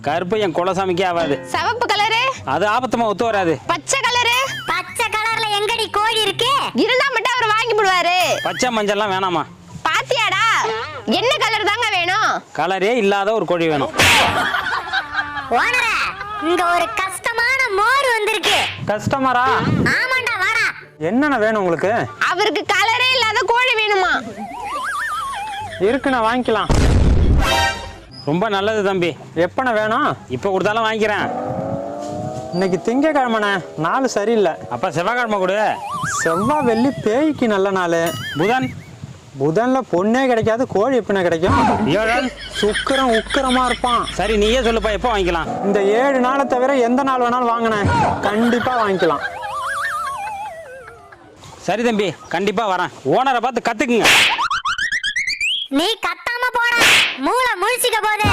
கருப்பு என் குலசாமிக்கே ஆகாது. சிவப்பு கலரு அது ஆபத்துமா ஒத்து வராது. பச்சை கலரு பச்சை கலர்ல எங்கடி கோழி இருக்கு? இருந்தா மட்டும் அவர் வாங்கி போடுவாரு. பச்சை மஞ்சள்லாம் வேணாமா? பாத்தியாடா, என்ன கலர் தாங்க வேணும்? கலரே இல்லாத ஒரு கோழி வேணும். ஓனரே, இங்க ஒரு கஷ்டமான மோர் வந்திருக்கு. கஸ்டமரா? ஆமாண்டா, வாடா. என்னென்ன வேணும் உங்களுக்கு? அவருக்கு கலரே இல்லாத கோழி வேணுமா? இருக்குண்ணா, வாங்கிக்கலாம். ரொம்ப நல்லது தம்பி. எப்பண்ணா வேணும்? இப்போ கொடுத்தாலும் வாங்கிக்கிறேன். இன்னைக்கு திங்கக்கிழமைண்ணே, நாள் சரியில்லை. அப்போ செவ்வாய்க்கிழமை கொடு. செவ்வாய் வெள்ளி பேய்க்கு நல்ல நாள். புதன்? புதன்ல பொண்ணே கிடைக்காது, கோழி எப்படிண்ணா கிடைக்கும்? வியாழன்? சுக்கிரம் உக்கிரமா இருப்பான். சரி நீயே சொல்லுப்பா, எப்போ வாங்கிக்கலாம்? இந்த 7 நாளை தவிர எந்த நாள் வேணாலும் வாங்கினேன், கண்டிப்பா வாங்கிக்கலாம். சரி தம்பி, கண்டிப்பா வரேன். ஓனரை பார்த்து கத்துக்குங்க. நீ கத்தாம போடா, மூளை முழிச்சிக்க போதே.